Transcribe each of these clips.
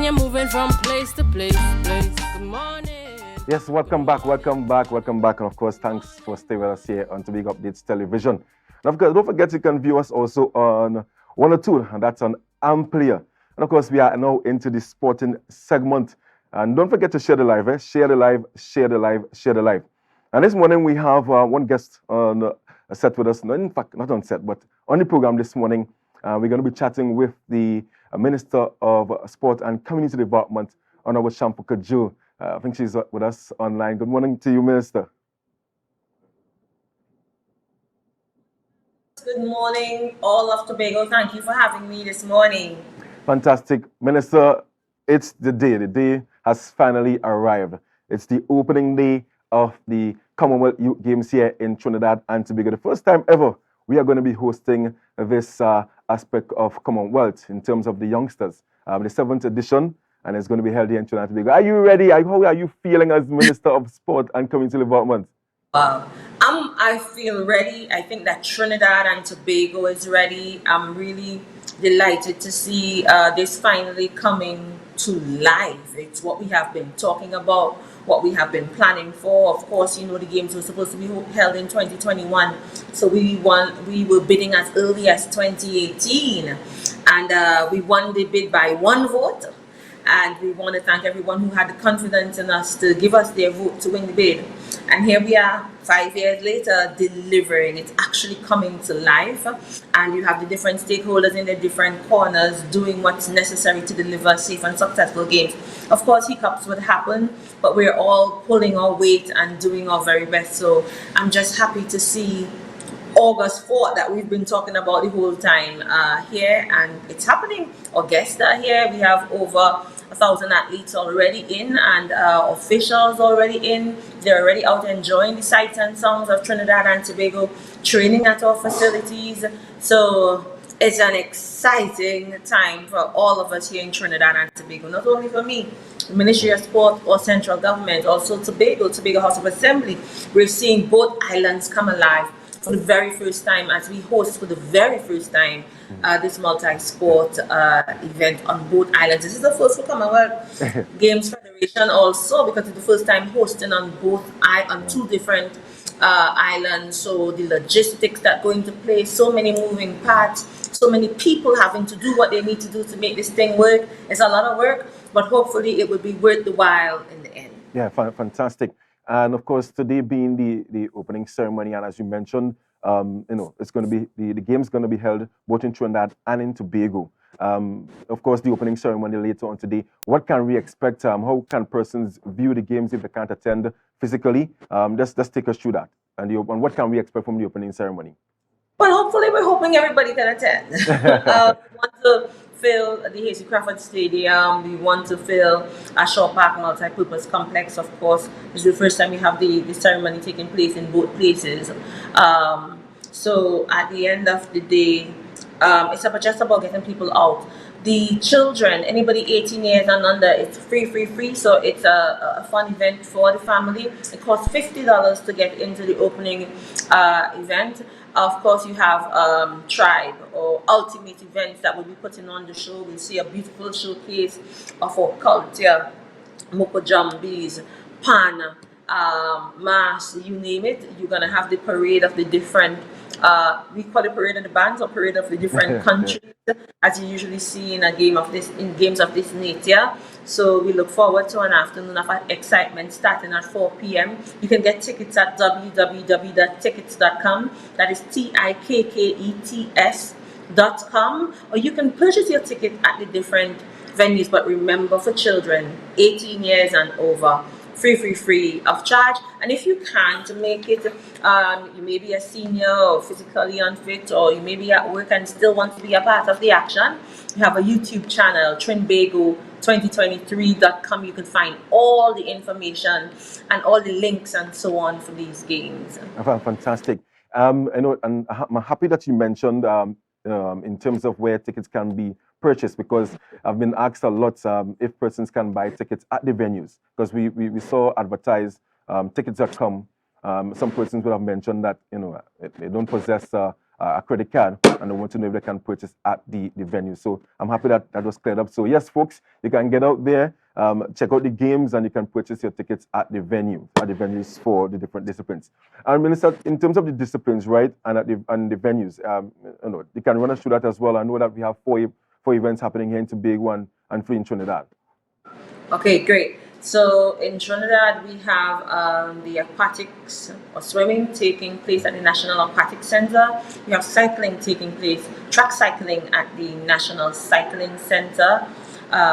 you're moving from place to place. Good morning. Yes, welcome back. And of course, thanks for staying with us here on Tobago Updates Television. And of course, don't forget you can view us also on 102, and that's on Amplia. And of course, we are now into the sporting segment. And don't forget to share the live, share the live. And this morning we have one guest on set with us. No, in fact, not on set, but on the program this morning. We're going to be chatting with the Minister of Sport and Community Development, Hon Shamfa Cudjoe. I think she's with us online. Good morning to you, Minister. Good morning, all of Tobago. Thank you for having me this morning. Fantastic. Minister, it's the day. The day has finally arrived. It's the opening day of the Commonwealth Youth Games here in Trinidad and Tobago. The first time ever we are going to be hosting this aspect of Commonwealth in terms of the youngsters. The 7th edition, and it's going to be held here in Trinidad and Tobago. Are you ready? How are you feeling as Minister of Sport and Community Development? I feel ready. I think that Trinidad and Tobago is ready. I'm really delighted to see this finally coming to life. It's what we have been talking about, what we have been planning for. Of course, you know, the games were supposed to be held in 2021, so we were bidding as early as 2018, and we won the bid by 1 vote. And we want to thank everyone who had the confidence in us to give us their vote to win the bid. And here we are, 5 years later, delivering. It's actually coming to life. And you have the different stakeholders in the different corners doing what's necessary to deliver safe and successful games. Of course, hiccups would happen, but we're all pulling our weight and doing our very best. So I'm just happy to see August 4th that we've been talking about the whole time here, and it's happening. Our guests are here. We have over 1,000 athletes already in, and officials already in. They're already out enjoying the sights and sounds of Trinidad and Tobago, training at our facilities. So it's an exciting time for all of us here in Trinidad and Tobago, not only for me, the Ministry of Sport or central government, also Tobago House of Assembly. We're seeing both islands come alive for the very first time as we host for the very first time this multi-sport event on both islands. This is the first for Commonwealth Games Federation also, because it's the first time hosting on two different islands. So the logistics that go into play, so many moving parts, so many people having to do what they need to do to make this thing work. It's a lot of work, but hopefully it will be worth the while in the end. Yeah, fantastic. And of course, today being the opening ceremony, and as you mentioned, it's going to be the game's going to be held both in Trinidad and in Tobago. Of course, the opening ceremony later on today. What can we expect? How can persons view the games if they can't attend physically? Let's take us through that. And what can we expect from the opening ceremony? Well, hopefully, we're hoping everybody can attend. We want to fill the Hasty Crawford Stadium. We want to fill a Shaw Park multi-purpose complex. Of course, this is the first time we have the ceremony taking place in both places. So at the end of the day, it's just about getting people out. The children, anybody 18 years and under, it's free. So it's a fun event for the family. It costs $50 to get into the opening event. Of course, you have Tribe or Ultimate events that will be putting on the show. We'll see a beautiful showcase of our culture, Moko Jumbies, Pan, Mass, you name it. You're going to have the parade of the different, we call it parade of the bands or parade of the different countries, as you usually see in games of this nature. So we look forward to an afternoon of excitement starting at 4 p.m. You can get tickets at www.tickets.com. That is TIKKETS.com. Or you can purchase your ticket at the different venues. But remember, for children 18 years and over, free of charge. And if you can't make it, you may be a senior or physically unfit, or you may be at work and still want to be a part of the action, you have a YouTube channel, Trinbago2023.com. You can find all the information and all the links and so on for these games. Fantastic. I'm happy that you mentioned in terms of where tickets can be purchased, because I've been asked a lot if persons can buy tickets at the venues, because we saw advertised tickets.com. Some persons would have mentioned that they don't possess a a credit card, and they want to know if they can purchase at the venue. So I'm happy that that was cleared up. So yes, folks, you can get out there, check out the games, and you can purchase your tickets at the venues for the different disciplines. And Minister, in terms of the disciplines, right, and at the venues, you can run us through that as well. I know that we have four events happening here in Tobago and 3 in Trinidad. Okay, great. So in Trinidad, we have the aquatics or swimming taking place at the National Aquatic Center. We have cycling taking place, track cycling at the National Cycling Center,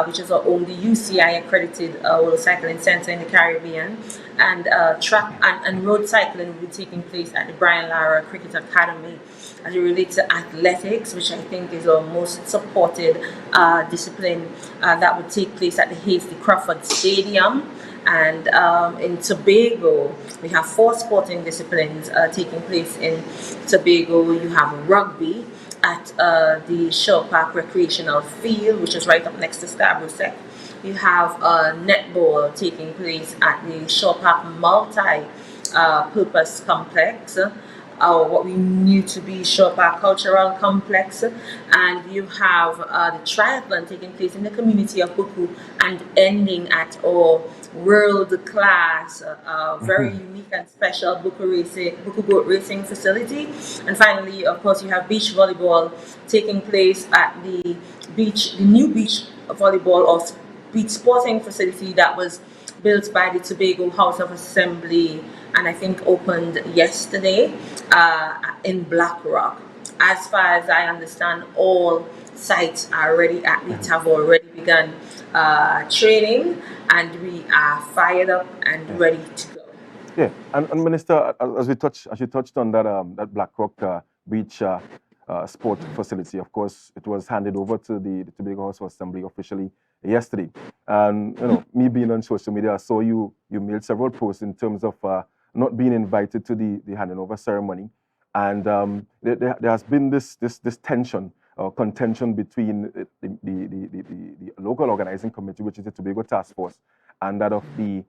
which is our only UCI accredited World Cycling Center in the Caribbean. And track and road cycling will be taking place at the Brian Lara Cricket Academy. As it relates to athletics, which I think is our most supported discipline, that would take place at the Hasty Crawford Stadium. And in Tobago, we have 4 sporting disciplines taking place in Tobago. You have rugby at the Shore Park Recreational Field, which is right up next to Scarborough Sec. You have netball taking place at the Shore Park Multi-Purpose Complex, what we knew to be Shore Park Cultural Complex, and you have the triathlon taking place in the community of Buku and ending at our world-class, very unique and special Buku boat racing facility. And finally, of course, you have beach volleyball taking place at the new beach volleyball or beach sporting facility that was built by the Tobago House of Assembly and I think opened yesterday in Black Rock. As far as I understand, all sites are ready have already begun training, and we are fired up and ready to go. Yeah, and Minister, as you touched on that Black Rock beach sport facility, of course, it was handed over to the Tobago House of Assembly officially yesterday. And me being on social media, I saw you made several posts in terms of not being invited to the handing over ceremony, and there has been this tension or contention between the local organizing committee, which is the Tobago Task Force, and that of the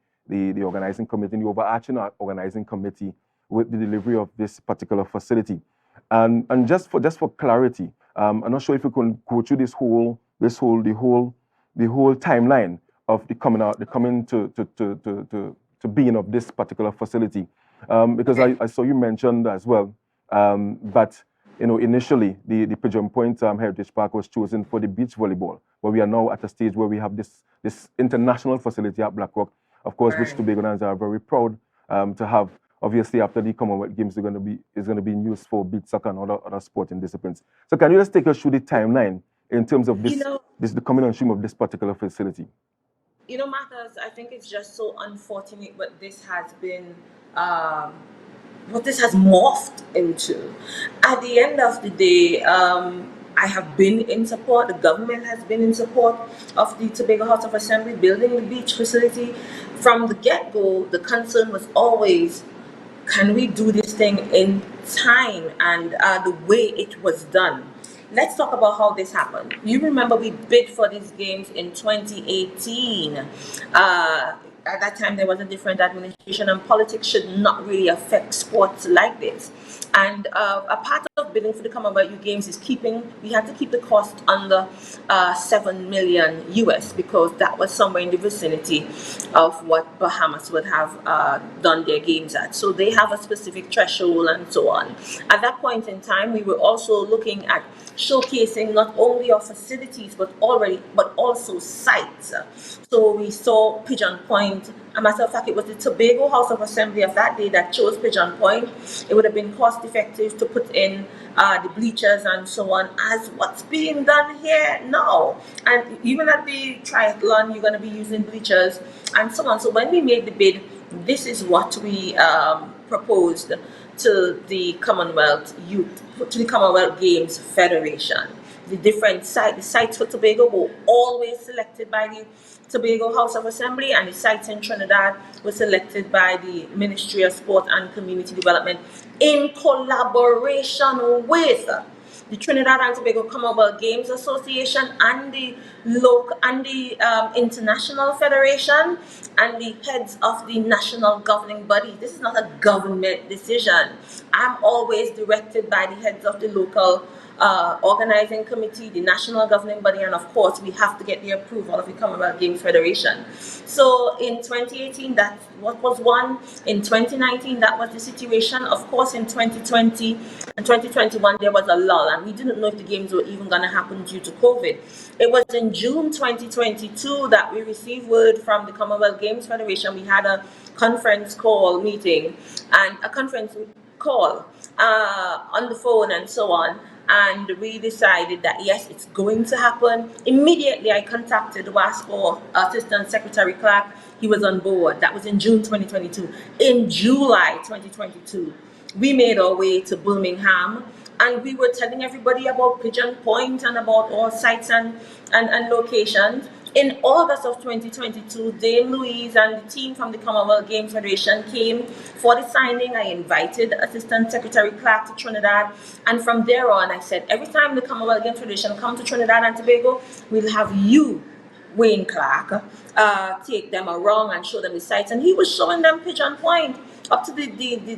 organizing committee, the overarching organizing committee, with the delivery of this particular facility. And just for clarity, I'm not sure if you can go through the whole timeline of the coming to being of this particular facility, because I saw you mentioned as well that initially the Pigeon Point Heritage Park was chosen for the beach volleyball, but we are now at a stage where we have this international facility at Black Rock, of course, which Tobagonians are very proud to have. Obviously, after the Commonwealth Games, is going to be in use for beach soccer and other sporting disciplines. So, can you just take us through the timeline in terms of the coming on stream of this particular facility? Matters, I think it's just so unfortunate what this has been, what this has morphed into. At the end of the day, I have been in support, the government has been in support of the Tobago House of Assembly building the beach facility. From the get-go, the concern was always, can we do this thing in time and the way it was done? Let's talk about how this happened. You remember we bid for these games in 2018. At that time, there was a different administration, and politics should not really affect sports like this. And a part of bidding for the Commonwealth Games is we had to keep the cost under $7 million US, because that was somewhere in the vicinity of what Bahamas would have done their games at. So they have a specific threshold and so on. At that point in time, we were also looking at showcasing not only our facilities but also sites. So we saw Pigeon Point. As a matter of fact, it was the Tobago House of Assembly of that day that chose Pigeon Point. It would have been cost effective to put in the bleachers and so on, as what's being done here now. And even at the triathlon, you're going to be using bleachers and so on. So when we made the bid, this is what we proposed to the Commonwealth Games Federation. The sites for Tobago were always selected by the Tobago House of Assembly, and the sites in Trinidad were selected by the Ministry of Sport and Community Development in collaboration with the Trinidad and Tobago Commonwealth Games Association and the local and the International Federation and the heads of the national governing body. This is not a government decision. I'm always directed by the heads of the local organizing committee, the national governing body, and of course we have to get the approval of the Commonwealth Games Federation. So in 2018, that's what was one. In 2019, that was the situation. Of course, in 2020 and 2021, there was a lull, and we didn't know if the games were even going to happen due to COVID. It was in June 2022 that we received word from the Commonwealth Games Federation. We had a conference call meeting and a conference call on the phone and so on. And we decided that yes, it's going to happen. Immediately, I contacted WASCO Assistant Secretary Clark. He was on board. That was in June 2022. In July 2022, we made our way to Birmingham, and we were telling everybody about Pigeon Point and about all sites and locations. In August of 2022, Dame Louise and the team from the Commonwealth Games Federation came for the signing. I invited Assistant Secretary Clark to Trinidad, and from there on, I said, every time the Commonwealth Games Federation come to Trinidad and Tobago, we'll have you, Wayne Clark, take them around and show them the sites. And he was showing them Pigeon Point up to the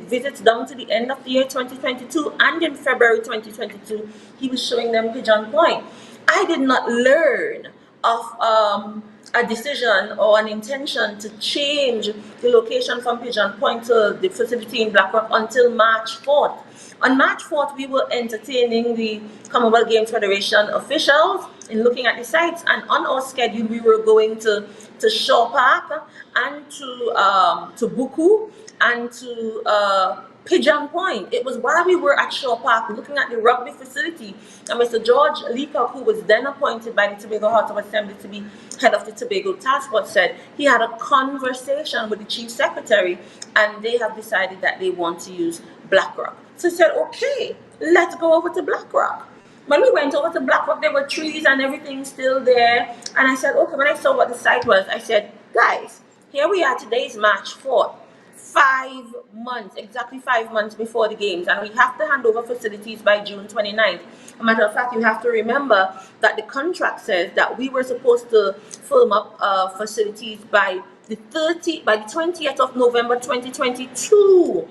visits down to the end of the year 2022, and in February 2022, he was showing them Pigeon Point. I did not learn of a decision or an intention to change the location from Pigeon Point to the facility in Blackrock until March 4th. On March 4th, we were entertaining the Commonwealth Games Federation officials in looking at the sites, and on our schedule, we were going to Shaw Park and to Buku and to Pigeon Point. It was while we were at Shaw Park looking at the rugby facility, and Mr. George Leacock, who was then appointed by the Tobago House of Assembly to be head of the Tobago Task Force, said he had a conversation with the Chief Secretary, and they have decided that they want to use Blackrock. So I said, okay, let's go over to Blackrock. When we went over to Blackrock, there were trees and everything still there, and I said, okay, when I saw what the site was, I said, guys, here we are, today is March 4th. 5 months, exactly 5 months before the games, and we have to hand over facilities by June 29th. As a matter of fact, you have to remember that the contract says that we were supposed to firm up facilities by the 20th of November 2022.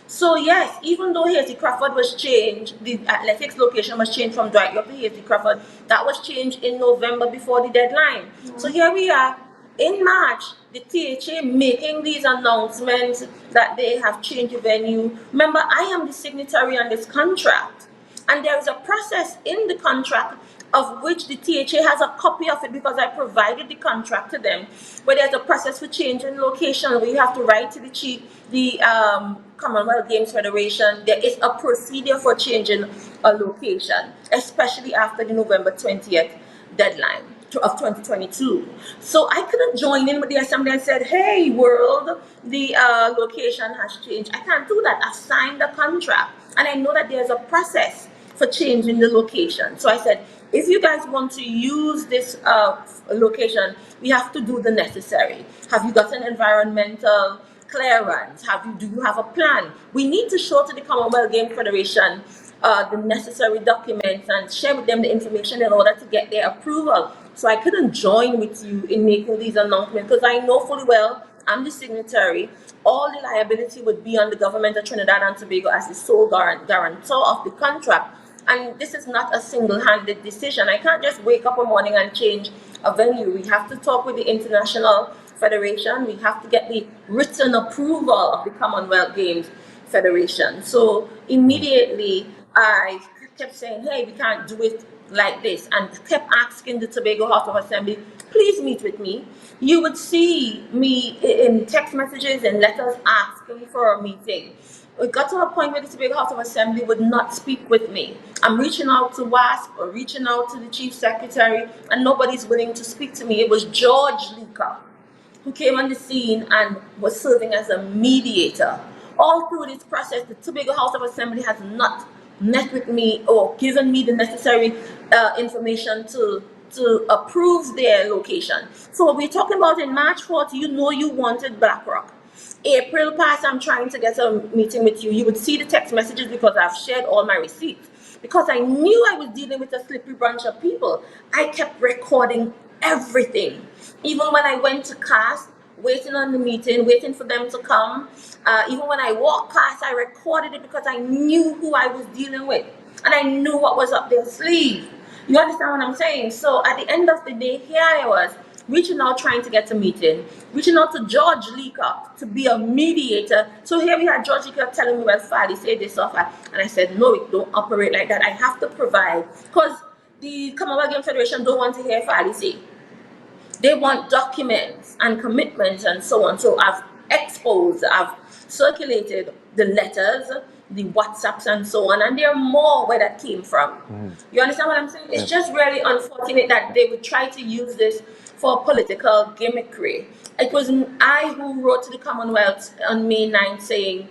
So yes, even though Hazy Crawford was changed, the athletics location was changed from Dwight York to Hazy Crawford, that was changed in November before the deadline. So here we are, in March, the THA making these announcements that they have changed the venue. Remember, I am the signatory on this contract, and there is a process in the contract of which the THA has a copy of it because I provided the contract to them, where there's a process for changing location where you have to write to the chief, the Commonwealth Games Federation. There is a procedure for changing a location, especially after the November 20th deadline of 2022. So I couldn't join in with the assembly and said, hey world, the location has changed. I can't do that. I signed the contract, and I know that there's a process for changing the location. So I said, if you guys want to use this location, we have to do the necessary. Have you got an environmental clearance? Do you have a plan? We need to show to the Commonwealth Games Federation the necessary documents and share with them the information in order to get their approval. So I couldn't join with you in making these announcements because I know fully well I'm the signatory. All the liability would be on the government of Trinidad and Tobago as the sole guarantor of the contract. And this is not a single-handed decision. I can't just wake up one morning and change a venue. We have to talk with the International Federation. We have to get the written approval of the Commonwealth Games Federation. So immediately I kept saying, hey, we can't do it like this, and kept asking the Tobago House of Assembly, please meet with me. You would see me in text messages and letters asking for a meeting. We got to a point where the Tobago House of Assembly would not speak with me. I'm reaching out to WASP or reaching out to the Chief Secretary, and nobody's willing to speak to me. It was George Leacock who came on the scene and was serving as a mediator. All through this process, the Tobago House of Assembly has not met with me or given me the necessary information to approve their location. So what we're talking about in March 4th, you know you wanted Blackrock. April passed, I'm trying to get a meeting with you. You would see the text messages because I've shared all my receipts. because I knew I was dealing with a slippery bunch of people. I kept recording everything. Even when I went to cast, waiting on the meeting, waiting for them to come. Even when I walked past, I recorded it because I knew who I was dealing with. And I knew what was up their sleeve. You understand what I'm saying? So at the end of the day, here I was, reaching out, trying to get a meeting, reaching out to George Leacock to be a mediator. So here we had George Leacock telling me, well, Fadi, say this off. And I said, no, it don't operate like that. I have to provide. Because the Commonwealth Game Federation don't want to hear Fadi say. They want documents and commitments and so on. So I've exposed, I've circulated the letters, the WhatsApps and so on, and there are more where that came from. You understand what I'm saying? It's just really unfortunate that they would try to use this for political gimmickry. It was I who wrote to the Commonwealth on May 9th saying,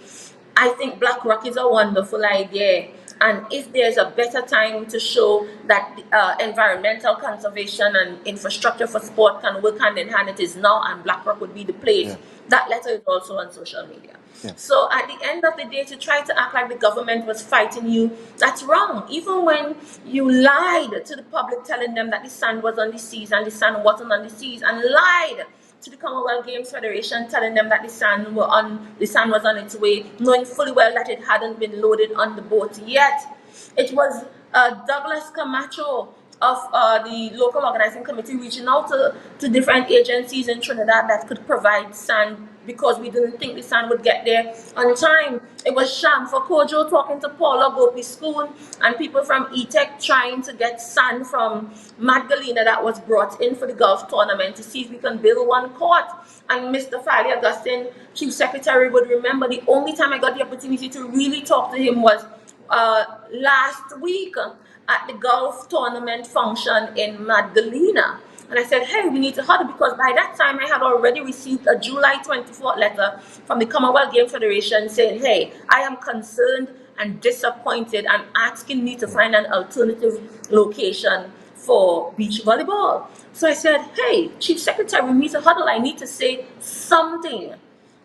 I think BlackRock is a wonderful idea. And if there's a better time to show that environmental conservation and infrastructure for sport can work hand in hand, it is now, and BlackRock would be the place. Yeah. That letter is also on social media. Yeah. So at the end of the day, to try to act like the government was fighting you, that's wrong. Even when you lied to the public, telling them that the sand was on the seas and the sand wasn't on the seas, and lied to the Commonwealth Games Federation, telling them that the sand was on its way, knowing fully well that it hadn't been loaded on the boat yet. It was Douglas Camacho of the local organizing committee reaching out to different agencies in Trinidad that could provide sand because we didn't think the sand would get there on time. It was Shamfa Cudjoe talking to Paula Gopi-Schoon and people from ETEC trying to get sand from Magdalena that was brought in for the golf tournament to see if we can build one court. And Mr. Fali Augustine, Chief Secretary, would remember the only time I got the opportunity to really talk to him was last week at the golf tournament function in Magdalena. And I said, hey, we need to huddle, because by that time I had already received a July 24th letter from the Commonwealth Game Federation saying, hey, I am concerned and disappointed and asking me to find an alternative location for beach volleyball. So I said, hey, Chief Secretary, we need to huddle. I need to say something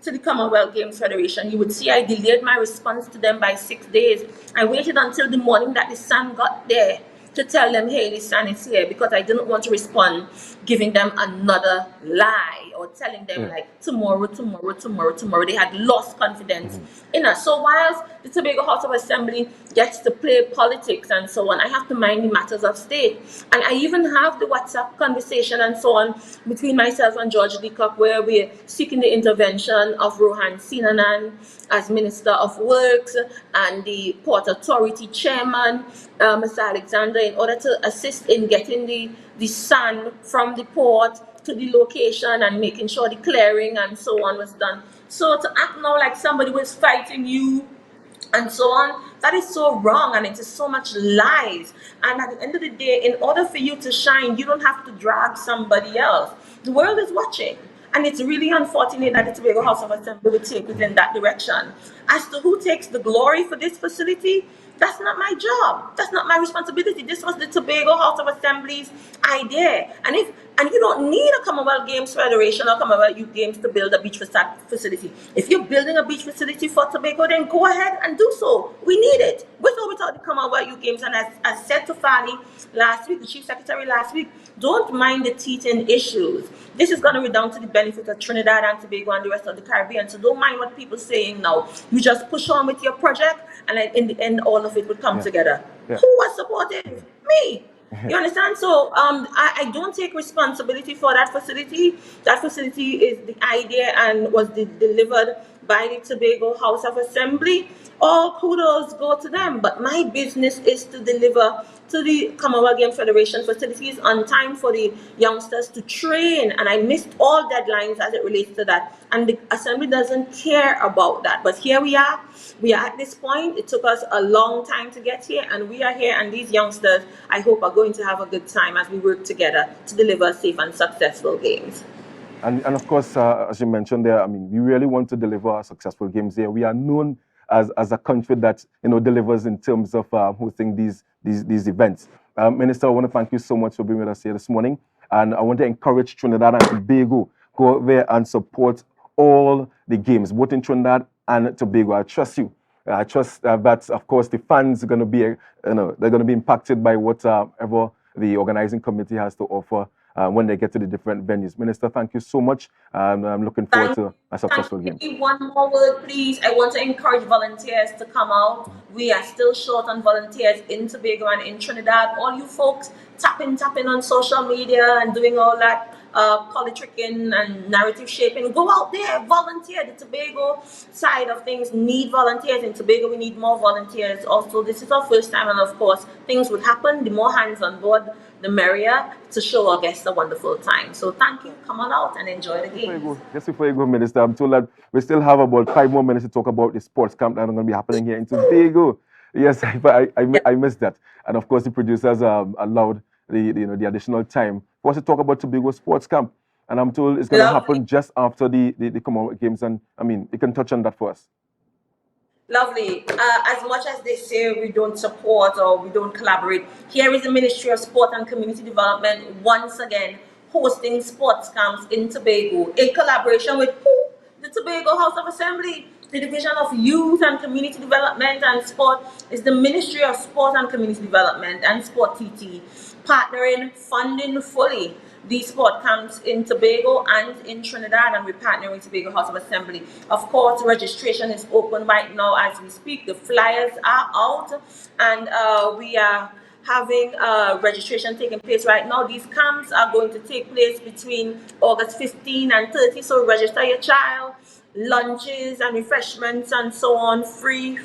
to the Commonwealth Games Federation. You would see I delayed my response to them by 6 days. I waited until the morning that the sun got there to tell them, hey, the sun is here, because I didn't want to respond giving them another lie or telling them like tomorrow. They had lost confidence in us. So whilst the Tobago House of Assembly gets to play politics and so on, I have to mind the matters of state. And I even have the WhatsApp conversation and so on between myself and George Leacock, where we're seeking the intervention of Rohan Sinanan as Minister of Works and the Port Authority Chairman, Mr. Alexander, in order to assist in getting the sand from the port to the location and making sure the clearing and so on was done. So to act now like somebody was fighting you and so on, that is so wrong, and it is so much lies. And at the end of the day, in order for you to shine, you don't have to drag somebody else. The world is watching. And it's really unfortunate that the Tobago House of Assembly would take it in that direction. As to who takes the glory for this facility, that's not my job. That's not my responsibility. This was the Tobago House of Assembly's idea. And you don't need a Commonwealth Games Federation or Commonwealth Youth Games to build a beach facility. If you're building a beach facility for Tobago, then go ahead and do so. We need it. With or without the Commonwealth Youth Games. And as I said to Fali last week, the Chief Secretary last week, don't mind the teething issues. This is going to redound to the benefit of Trinidad and Tobago and the rest of the Caribbean. So don't mind what people are saying now. You just push on with your project, and in the end, all of it will come together. Who was supportive? Me. You understand? So I don't take responsibility for that facility. That facility is the idea and was delivered by the Tobago House of Assembly. All kudos go to them. But my business is to deliver to the Commonwealth Game Federation facilities on time for the youngsters to train. And I missed all deadlines as it relates to that. And the Assembly doesn't care about that. But here we are. We are at this point. It took us a long time to get here, and we are here. And these youngsters, I hope, are going to have a good time as we work together to deliver safe and successful games. And of course, as you mentioned there, I mean, we really want to deliver successful games here. We are known as a country that delivers in terms of hosting these events. Minister, I want to thank you so much for being with us here this morning, and I want to encourage Trinidad and Tobago, go out there and support all the games, both in Trinidad and Tobago. I trust you. I trust that, of course, the fans are going to be, they're going to be impacted by whatever the organizing committee has to offer when they get to the different venues. Minister, thank you so much. I'm looking forward to a successful game. One more word, please. I want to encourage volunteers to come out. We are still short on volunteers in Tobago and in Trinidad. All you folks tapping on social media and doing all that politicking and narrative shaping. Go out there, volunteer. The Tobago side of things need volunteers. In Tobago, we need more volunteers. Also, this is our first time, and of course, things would happen. The more hands on board, the merrier, to show our guests a wonderful time. So thank you. Come on out and enjoy the game. Just before you go, Minister, I'm told that we still have about 5 more minutes to talk about the sports camp that are going to be happening here in Tobago. Yes, I missed that. And of course, the producers allowed the additional time for us to talk about Tobago sports camp. And I'm told it's going to happen just after the Commonwealth Games. And I mean, you can touch on that for us. Lovely. As much as they say we don't support or we don't collaborate, here is the Ministry of Sport and Community Development once again hosting sports camps in Tobago in collaboration with who? The Tobago House of Assembly. The Division of Youth and Community Development and Sport is the Ministry of Sport and Community Development and Sport TT, partnering, funding fully these sport camps in Tobago and in Trinidad, and we're partnering with Tobago House of Assembly. Of course, registration is open right now as we speak. The flyers are out, and we are having registration taking place right now. These camps are going to take place between August 15 and 30, so register your child. Lunches and refreshments and so on, free.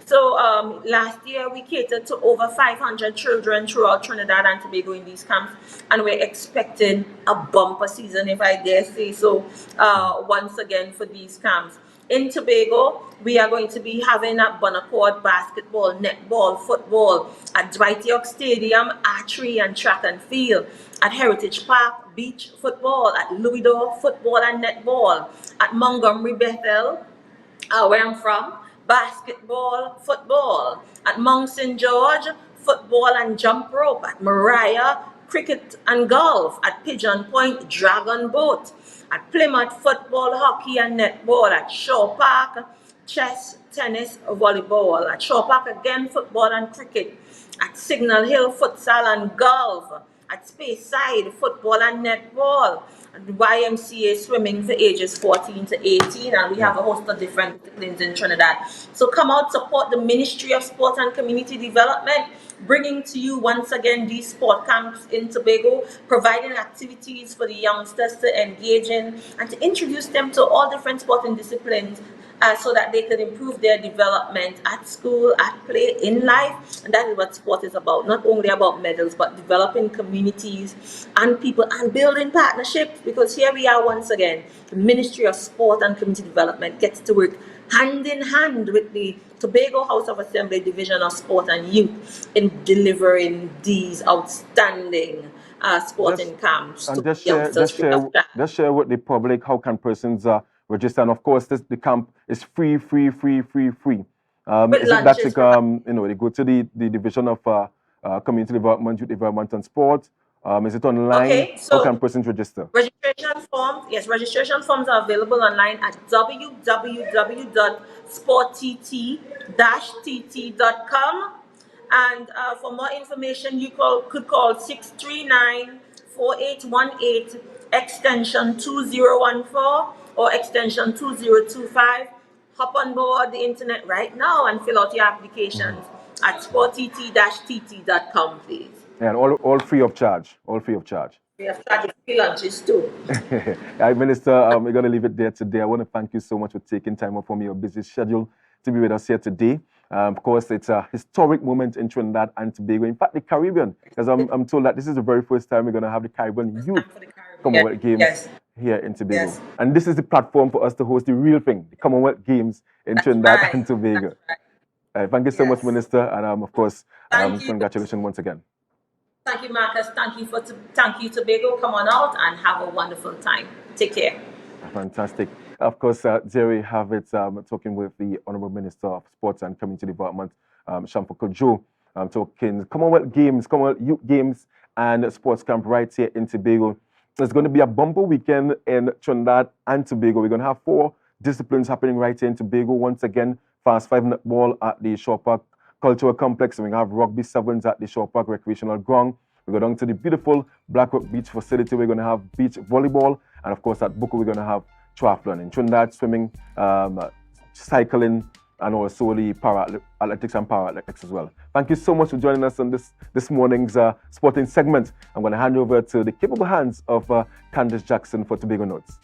So last year we catered to over 500 children throughout Trinidad and Tobago in these camps, and we're expecting a bumper season, if I dare say so, once again for these camps. In Tobago, we are going to be having at Bonaccord basketball, netball, football, at Dwight York Stadium, archery and track and field, at Heritage Park, beach football, at Louisdor, football and netball, at Montgomery Bethel, where I'm from, basketball, football, at Mount St. George, football and jump rope, at Mariah, cricket and golf, at Pigeon Point, dragon boat, at Plymouth, football, hockey and netball, at Shaw Park, chess, tennis, volleyball, at Shaw Park again, football and cricket, at Signal Hill, futsal and golf, at Speyside, football and netball, at YMCA swimming for ages 14 to 18, and we have a host of different disciplines in Trinidad. So come out, support the Ministry of Sport and Community Development, bringing to you once again these sport camps in Tobago, providing activities for the youngsters to engage in and to introduce them to all different sporting disciplines so that they can improve their development at school, at play, in life. And that is what sport is about. Not only about medals, but developing communities and people and building partnerships. Because here we are once again, the Ministry of Sport and Community Development gets to work hand in hand with the Tobago House of Assembly Division of Sport and Youth in delivering these outstanding sporting camps and to just youngsters. share with the public how can persons register. And of course, the camp is free. Is it that they go to the Division of Community Development, Youth Development and Sport? Is it online? Okay, so how can persons register? Registration forms are available online at www.sporttt-tt.com. And for more information, you could call 639-4818, extension 2014 or extension 2025. Hop on board the internet right now and fill out your applications at sporttt-tt.com, please. And all free of charge. All free of charge. We have charged free lunches too. Hi, Minister. We're going to leave it there today. I want to thank you so much for taking time off from your busy schedule to be with us here today. Of course, it's a historic moment in Trinidad and Tobago. In fact, the Caribbean, because I'm told that this is the very first time we're going to have the Caribbean Youth Commonwealth Games here in Tobago. Yes. And this is the platform for us to host the real thing, the Commonwealth Games in Trinidad and Tobago. Thank you so much, Minister. And of course, congratulations once again. Thank you, Marcus. Thank you, Tobago. Come on out and have a wonderful time. Take care. Fantastic. Of course, there we have it, talking with the Honourable Minister of Sports and Community Development, Shamfa Cudjoe, talking Commonwealth Games, Commonwealth Youth Games and Sports Camp right here in Tobago. It's going to be a bumper weekend in Trinidad and Tobago. We're going to have 4 disciplines happening right here in Tobago. Once again, Fast 5 netball at the Shore Park Cultural Complex, and we have rugby sevens at the Shore Park Recreational Ground. We go down to the beautiful Blackrock Beach facility. We're going to have beach volleyball, and of course at Buko we're going to have triathlon. In Trinidad, swimming, cycling, and also the athletics and para-athletics as well. Thank you so much for joining us on this morning's sporting segment. I'm going to hand you over to the capable hands of Candice Jackson for Tobago Notes.